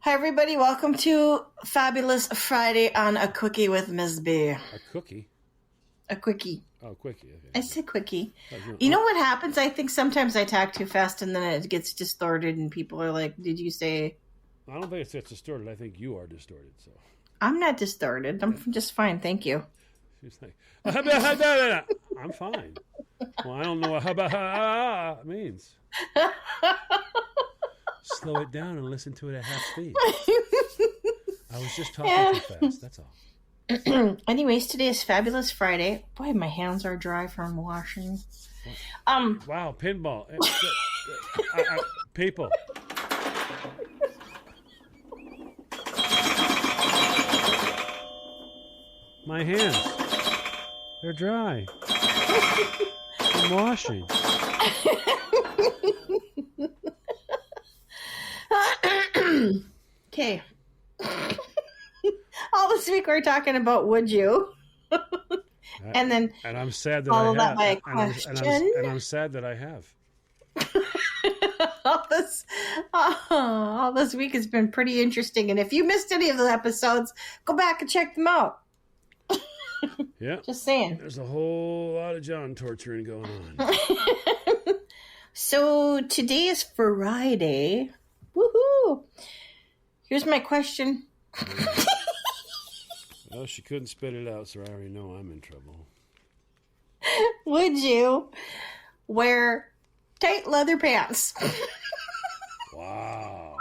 Hi, everybody. Welcome to Fabulous Friday on A Quickie with Ms. B. A cookie? A quickie. Oh, quickie. Okay. I said quickie. You know what happens? I think sometimes I talk too fast and then it gets distorted and people are like, did you say... I don't think it's distorted. I think you are distorted. So I'm not distorted. I'm just fine. Thank you. she's like, I'm fine. Well, I don't know what means. Slow it down and listen to it at half speed. I was just talking too fast. That's all. Anyways, today is Fabulous Friday. Boy, my hands are dry from washing. Wow, pinball. People. My hands. They're dry. I'm washing. Okay. All this week we're talking about would you, and I'm sad that follow I that have. by a question. And I'm sad that I have. all this week has been pretty interesting, and if you missed any of the episodes, go back and check them out. Yeah, just saying. There's a whole lot of John torturing going on. So today is Friday. Woohoo! Here's my question. Well, she couldn't spit it out, so I already know I'm in trouble. Would you wear tight leather pants? Wow.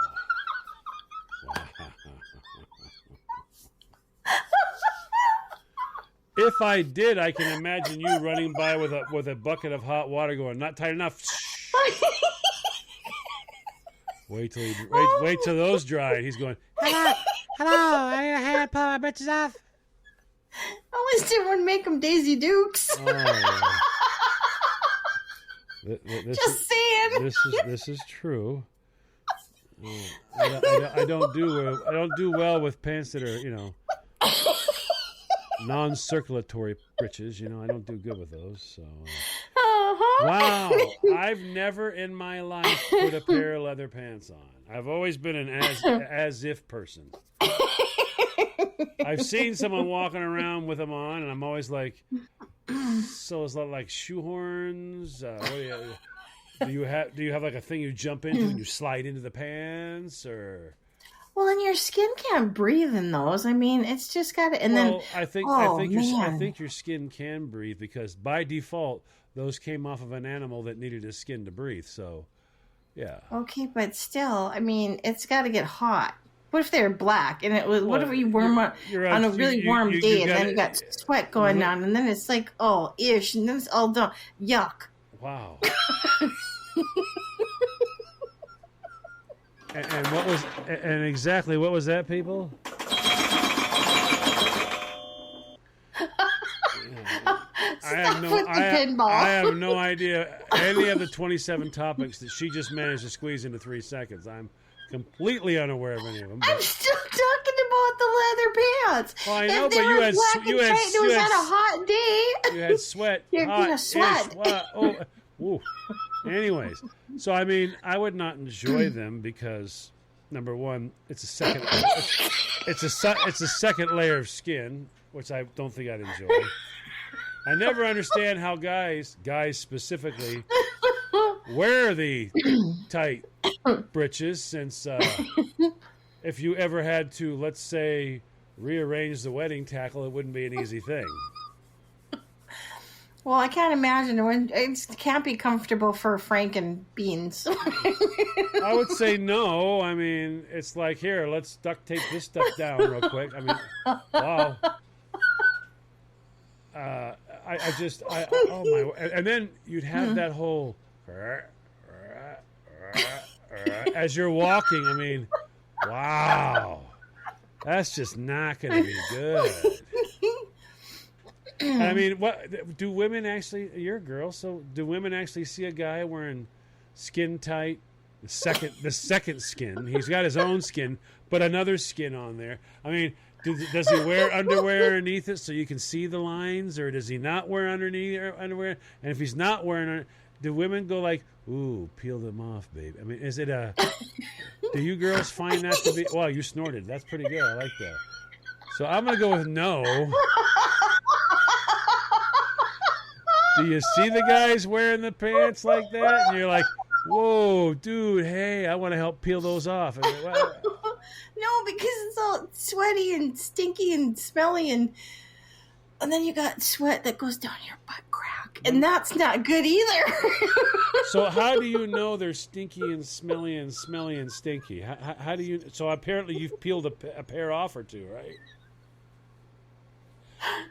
If I did, I can imagine you running by with a bucket of hot water going, not tight enough. Wait till those dry. And he's going, hello, I need a hand pull my britches off. At least it wouldn't make them Daisy Dukes. Oh. Just saying. This is true. I don't do well with pants that are, non-circulatory britches. I don't do good with those. So. Wow, I've never in my life put a pair of leather pants on. I've always been an as if person. I've seen someone walking around with them on, and I'm always like, so it's like shoehorns. What do you have like a thing you jump into and you slide into the pants, or? Well, and your skin can't breathe in those. I mean, it's just got to. And well, then I think your skin can breathe because by default those came off of an animal that needed a skin to breathe. So, yeah. Okay, but still, I mean, it's got to get hot. What if they're black and it was? What if you warm up on a really warm day and then you got sweat going on and then it's like, oh, ish, and then it's all done. Yuck. Wow. And exactly what was that, people? I have no idea any of the 27 topics that she just managed to squeeze into 3 seconds. I'm completely unaware of any of them. I'm still talking about the leather pants. Well, I know, but you had a hot day. You had sweat. You're gonna sweat. Ooh. Anyways, so I mean, I would not enjoy them because number one, it's a second layer of skin, which I don't think I'd enjoy. I never understand how guys specifically, wear the tight britches since if you ever had to, let's say, rearrange the wedding tackle, it wouldn't be an easy thing. Well, I can't imagine when it can't be comfortable for Frank and Beans. I would say no. I mean, it's like, here, let's duct tape this stuff down real quick. I mean, wow. Oh my! And then you'd have that whole as you're walking. I mean, wow, that's just not going to be good. I mean, what do women actually? You're a girl, so do women actually see a guy wearing skin tight? The second skin. He's got his own skin, but another skin on there. I mean, does he wear underwear underneath it so you can see the lines, or does he not wear underwear? And if he's not wearing, do women go like, ooh, peel them off, babe? I mean, is it a? Do you girls find that to be? Well, you snorted. That's pretty good. I like that. So I'm gonna go with no. Do you see the guys wearing the pants like that, and you're like, whoa, dude, hey, I want to help peel those off? I mean, well, no, because it's all sweaty and stinky and smelly, and then you got sweat that goes down your butt crack, and that's not good either. So how do you know they're stinky and smelly and stinky? How do you? So apparently you've peeled a pair off or two, right?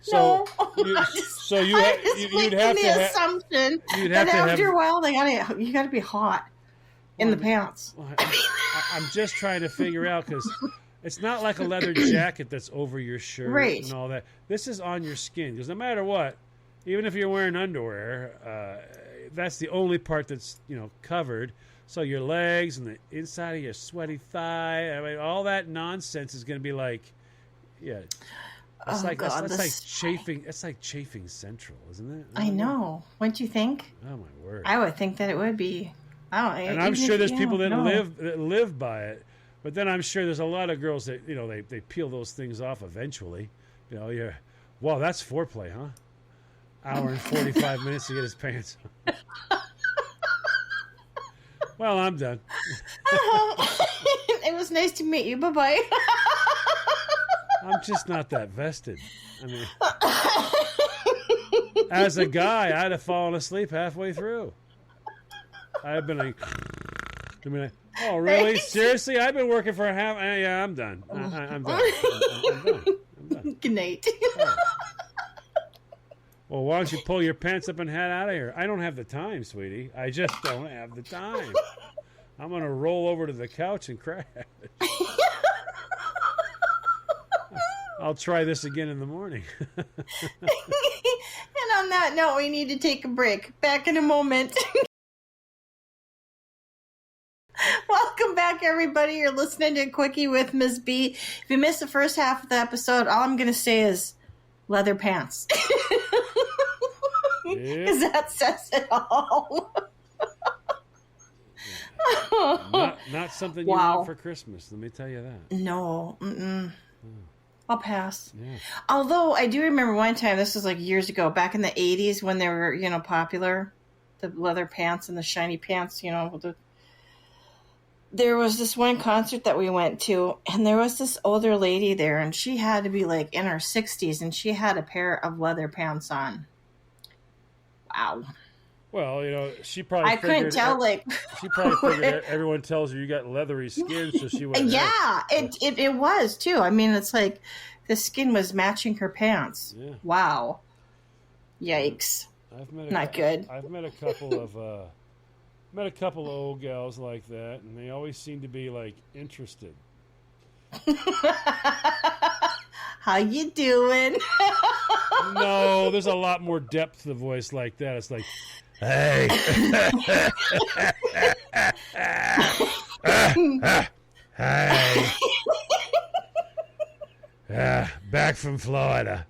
So no, you'd have to have assumption that after a while you gotta be hot in the pants. Well, I'm just trying to figure out, because it's not like a leather jacket that's over your shirt and all that. This is on your skin, because no matter what, even if you're wearing underwear, that's the only part that's covered. So your legs and the inside of your sweaty thigh, I mean, all that nonsense is going to be like, yeah. It's like chafing. It's like chafing central, isn't it? I know. Wouldn't you think? Oh my word! I would think that it would be. And I'm sure there's people that live by it, but then I'm sure there's a lot of girls that they peel those things off eventually. Wow, that's foreplay, huh? Hour and 45 minutes to get his pants on. Well, I'm done. It was nice to meet you. Bye bye. I'm just not that vested. I mean, as a guy, I'd have fallen asleep halfway through. I've been like, oh, really? Seriously? I've been working for a half. Yeah, I'm done. I'm done. I'm done. Good night. Oh. Well, why don't you pull your pants up and head out of here? I don't have the time, sweetie. I just don't have the time. I'm going to roll over to the couch and crash. I'll try this again in the morning. And on that note, we need to take a break. Back in a moment. Welcome back, everybody. You're listening to Quickie with Ms. B. If you missed the first half of the episode, all I'm going to say is leather pants. Because that says it all. Not something you want for Christmas, let me tell you that. No. Mm-mm. I'll pass. Yeah. Although I do remember one time, this was like years ago, back in the 80s when they were, popular, the leather pants and the shiny pants, there was this one concert that we went to, and there was this older lady there, and she had to be like in her 60s, and she had a pair of leather pants on. Wow. Well, she probably couldn't tell, she probably figured everyone tells her you got leathery skin, so she went. Yeah, it was too. I mean, it's like the skin was matching her pants. Yeah. Wow. Yikes. Not good. I've met a couple of old gals like that, and they always seem to be like interested. How you doing? No, there's a lot more depth to the voice like that. It's like, hey. Hey. Back from Florida.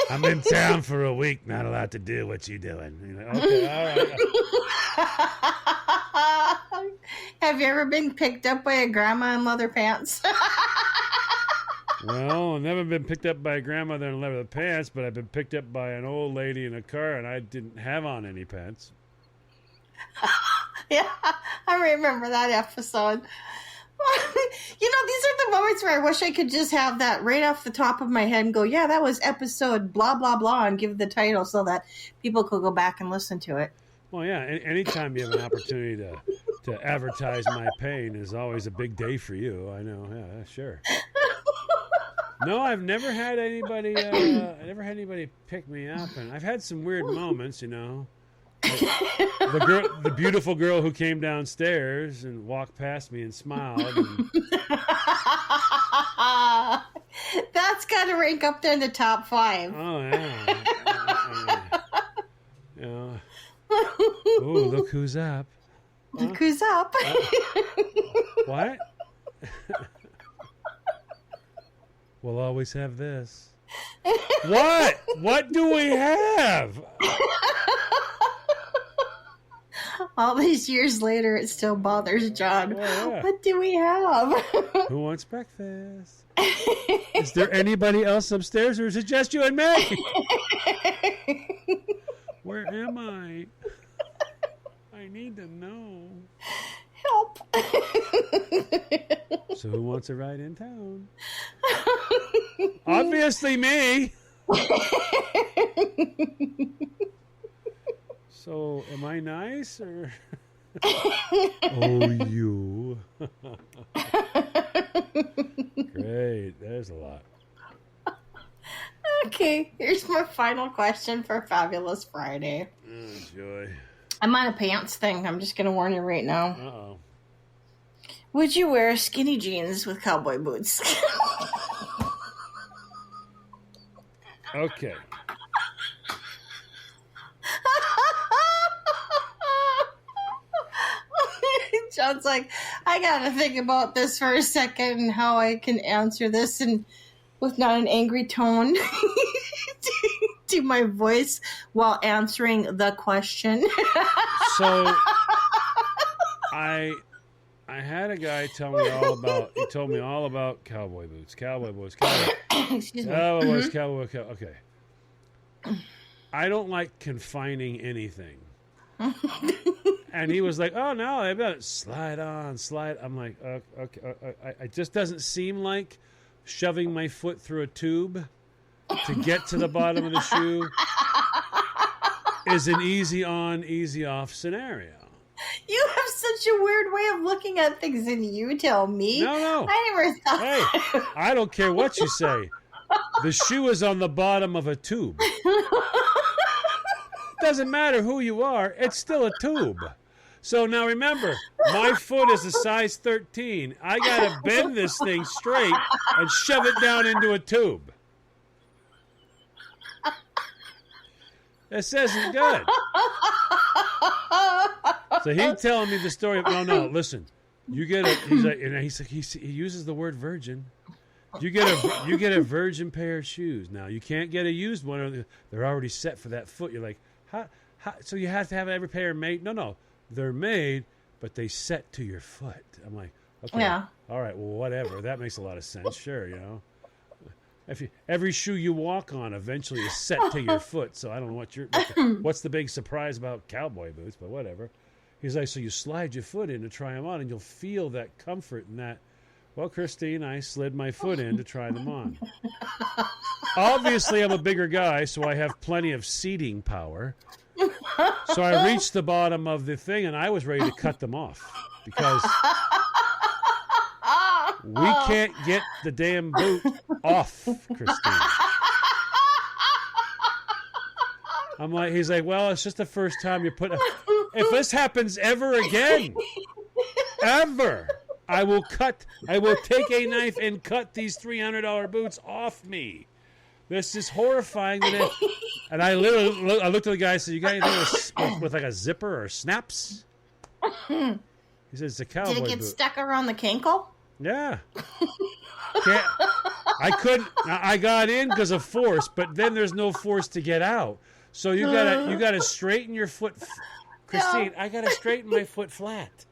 I'm in town for a week, not allowed to do what you're doing. Okay, all right. Have you ever been picked up by a grandma in leather pants? Well, I've never been picked up by a grandmother in leather pants, but I've been picked up by an old lady in a car, and I didn't have on any pants. Yeah, I remember that episode. These are the moments where I wish I could just have that right off the top of my head and go, yeah, that was episode blah, blah, blah, and give the title so that people could go back and listen to it. Well, yeah, anytime you have an opportunity to advertise my pain is always a big day for you. I know, yeah, sure. No, I've never had anybody. Pick me up, and I've had some weird moments, the beautiful girl who came downstairs and walked past me and smiled. And... That's got to rank up there in the top 5. Oh yeah. Oh, look who's up! Look who's up! What? We'll always have this. What? What do we have? All these years later, it still bothers John. Oh, yeah. What do we have? Who wants breakfast? Is there anybody else upstairs, or is it just you and me? Where am I? I need to know. Help. So who wants a ride in town? Obviously me. So am I nice or? Oh, you. Great. There's a lot. Okay, here's my final question for Fabulous Friday. Oh, joy. I'm on a pants thing. I'm just going to warn you right now. Uh-oh. Would you wear skinny jeans with cowboy boots? Okay. John's like, I got to think about this for a second and how I can answer this and with not an angry tone to my voice while answering the question. So I had a guy tell me all about. He told me all about cowboy boots. Excuse me. Cowboy. Okay. I don't like confining anything. And he was like, "Oh no, I bet slide on, slide." I'm like, "Okay." It just doesn't seem like shoving my foot through a tube to get to the bottom of the shoe is an easy on, easy off scenario. You have such a weird way of looking at things, and you tell me. No. I never thought. Hey, I don't care what you say. The shoe is on the bottom of a tube. Doesn't matter who you are, it's still a tube. So now remember, my foot is a size 13. I got to bend this thing straight and shove it down into a tube. This isn't good. So he's telling me the story. No, listen. You get a. He's like, and he uses the word virgin. You get a virgin pair of shoes. Now you can't get a used one. They're already set for that foot. You're like, how? So you have to have every pair made? No. They're made, but they set to your foot. I'm like, okay, yeah. All right, well, whatever. That makes a lot of sense. Sure, every shoe you walk on eventually is set to your foot. So I don't know what's the big surprise about cowboy boots, but whatever. He's like, so you slide your foot in to try them on, and you'll feel that comfort in that. Well, Christine, I slid my foot in to try them on. Obviously, I'm a bigger guy, so I have plenty of seating power. So I reached the bottom of the thing, and I was ready to cut them off because we can't get the damn boot off, Christine. He's like, well, it's just the first time you put. If this happens ever again, I will take a knife and cut these $300 boots off me. This is horrifying. And I looked at the guy and said, you got anything with like a zipper or snaps? He said, it's a cowboy boot. Did it get stuck around the cankle? Yeah. I couldn't. I got in because of force, but then there's no force to get out. So you gotta straighten your foot. Christine, I gotta straighten my foot flat.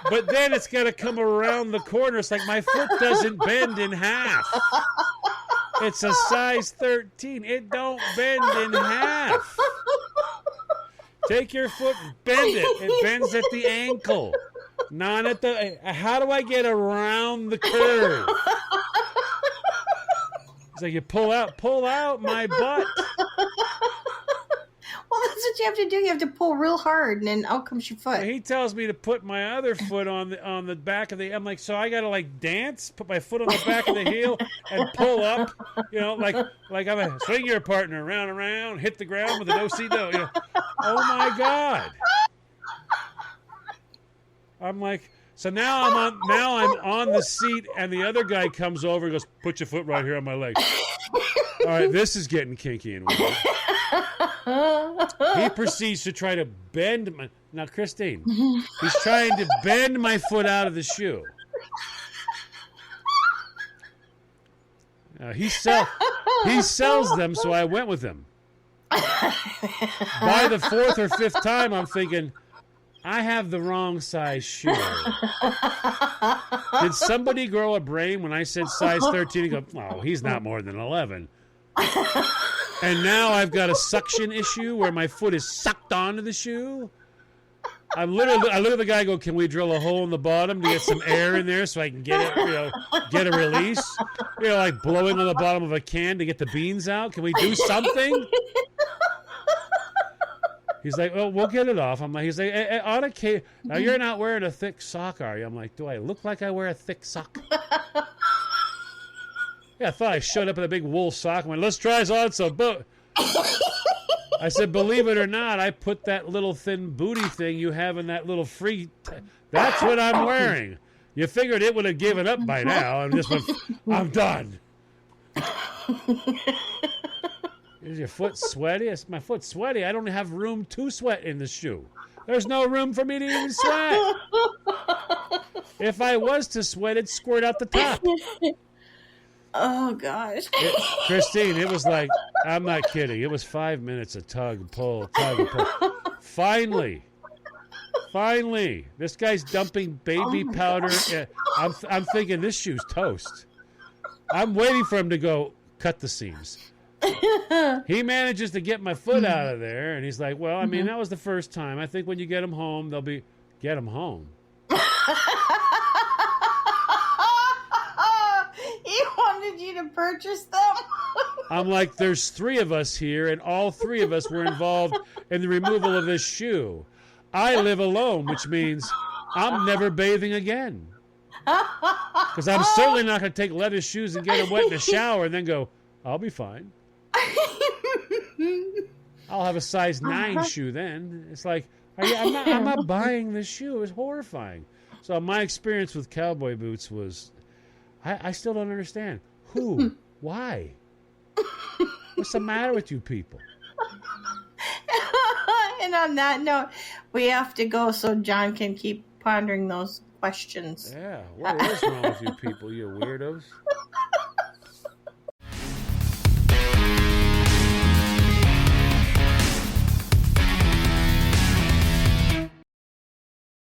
But then it's got to come around the corner. It's like my foot doesn't bend in half. It's a size 13. It don't bend in half. Take your foot and bend it. It bends at the ankle, not at the. How do I get around the curve? It's like you pull out my butt. Well, that's what you have to do. You have to pull real hard, and then out comes your foot. He tells me to put my other foot on the back of the. I'm like, so I got to like dance, put my foot on the back of the heel, and pull up. Like I'm a swing your partner round and round, hit the ground with a do-si-do. Oh my God! I'm like, so now I'm on the seat, and the other guy comes over and goes, put your foot right here on my leg. All right, this is getting kinky and weird. He proceeds to try to bend my... Now, Christine, he's trying to bend my foot out of the shoe. He sells them, so I went with him. By the fourth or fifth time, I'm thinking, I have the wrong size shoe. Did somebody grow a brain when I said size 13 and go, oh, he's not more than 11? And now I've got a suction issue where my foot is sucked onto the shoe. I look at the guy and go, can we drill a hole in the bottom to get some air in there so I can get it, get a release? Like blowing on the bottom of a can to get the beans out. Can we do something? He's like, well, we'll get it off. I'm like, he's like, on occasion, now you're not wearing a thick sock, are you? I'm like, do I look like I wear a thick sock? Yeah, I thought I showed up in a big wool sock. I went, let's try this on some boot. I said, believe it or not, I put that little thin booty thing you have in that little free. That's what I'm wearing. You figured it would have given up by now. I'm just, I'm done. Is your foot sweaty? Is my foot sweaty? I don't have room to sweat in the shoe. There's no room for me to even sweat. If I was to sweat, it'd squirt out the top. Oh, gosh. Christine, it was like, I'm not kidding. It was 5 minutes of tug, pull, tug, pull. Finally, this guy's dumping baby powder. I'm thinking this shoe's toast. I'm waiting for him to go cut the seams. He manages to get my foot out of there, and he's like, well, I mean, that was the first time. I think when you get them home, get them home. He wanted you to purchase them? I'm like, there's 3 of us here, and all 3 of us were involved in the removal of this shoe. I live alone, which means I'm never bathing again. Because I'm certainly not going to take leather shoes and get them wet in the shower and then go, I'll be fine. I'll have a size 9 shoe then. It's like, I'm not buying this shoe. It's horrifying. So my experience with cowboy boots was, I still don't understand. Who? Why? What's the matter with you people? And on that note, we have to go so John can keep pondering those questions. Yeah, what is wrong with you people, you weirdos?